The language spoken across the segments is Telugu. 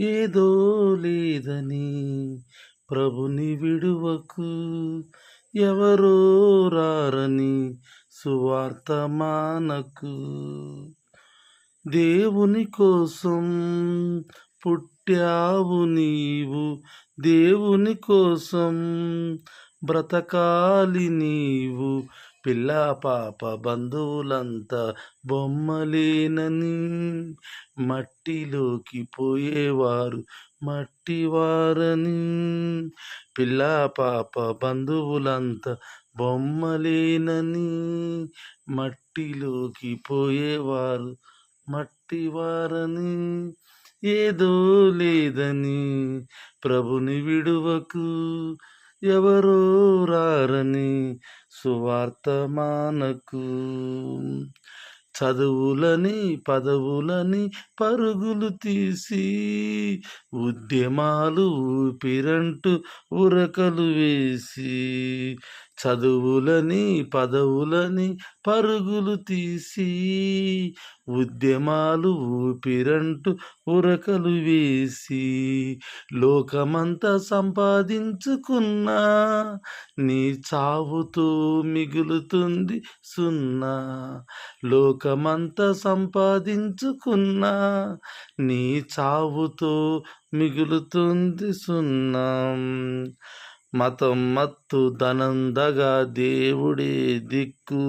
ఏదో లేదని ప్రభుని విడువకు, ఎవరో రారని సువార్త మానకు. దేవుని కోసం పుట్టావు నీవు, దేవుని కోసం బ్రతకాలి నీవు. పిల్ల పాప బంధువులంతా బొమ్మలేనని మట్టిలోకి పోయేవారు మట్టివారని. పిల్ల పాప బంధువులంతా బొమ్మలేనని మట్టిలోకి పోయేవారు మట్టివారని. ఏదో లేదని ప్రభుని విడువకు, ఎవరో రారని సువార్త మానకు. చదువులని పదవులని పరుగులు తీసి ఉద్యమాలు ఊపిరంటూ ఉరకలు వేసి, చదువులని పదవులని పరుగులు తీసి ఉద్యమాలు ఊపిరంటూ ఉరకలు వేసి, లోకమంతా సంపాదించుకున్నా నీ చావుతో మిగులుతుంది సున్నా. లోకమంతా సంపాదించుకున్నా నీ చావుతో మిగులుతుంది సున్నా. మతం మత్తు ధనందగా దేవుడే దిక్కు,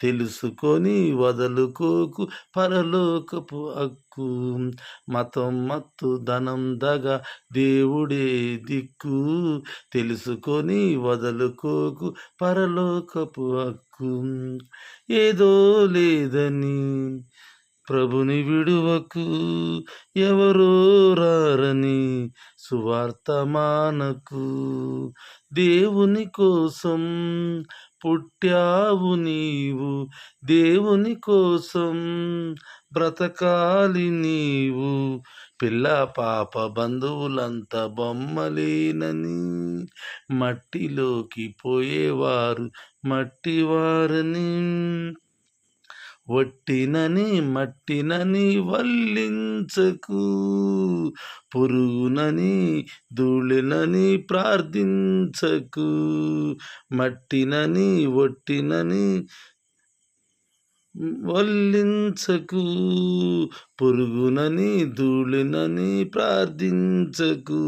తెలుసుకొని వదులుకోకు పరలోకపు హక్కు. మతం మత్తు ధనందగా దేవుడే దిక్కు, తెలుసుకొని వదులుకోకు పరలోకపు హక్కు. ఏదో లేదని ప్రభుని విడువకు, ఎవరో రారని సువార్త మానకు. దేవుని కోసం పుట్టావు నీవు, దేవుని కోసం బ్రతకాలి నీవు. పిల్ల పాప బంధువులంతా బొమ్మలేనని మట్టిలోకి పోయేవారు మట్టివారని. ఒట్టినని మట్టినని వల్లించకు, పురుగునని ధూళినని ప్రార్థించకు. మట్టినని ఒట్టినని వల్లించకు, పురుగునని ధూళినని ప్రార్థించకు.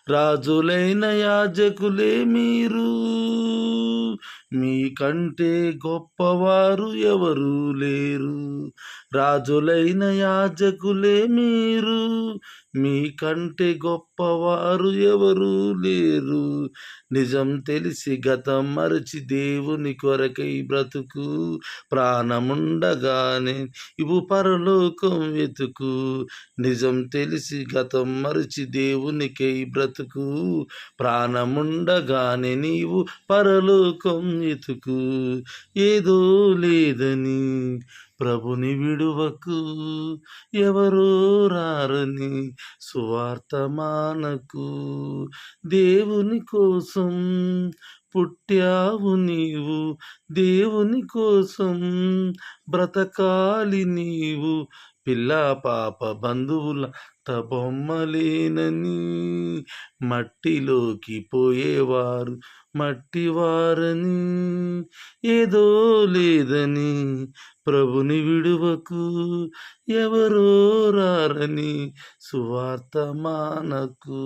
రాజులైన యాజకులే మీరు, మీకంటే గొప్పవారు ఎవరు లేరు. రాజులైన యాజకులే మీరు, మీకంటే గొప్పవారు ఎవరు లేరు. నిజం తెలిసి గతం మరచి దేవుని కొరకై బ్రతుకు, ప్రాణముండగానే ఇవు పరలోకం వెతుకు. నిజం తెలిసి గతం మరచి దేవునికై బ్రతుకు, ప్రాణముండగానే నీవు పరలోకం వెతుకు. ఏదో లేదని ప్రభుని విడువకు, ఎవరో రారని సువార్త మానకు. దేవుని కోసం పుట్టావు నీవు, దేవుని కోసం బ్రతకాలి నీవు. పిల్ల పాప బంధువుల బొమ్మలేనని మట్టిలోకి పోయేవారు మట్టివారని. ఏదో లేదని ప్రభుని విడువకు, ఎవరో రారని సువార్త మానకు.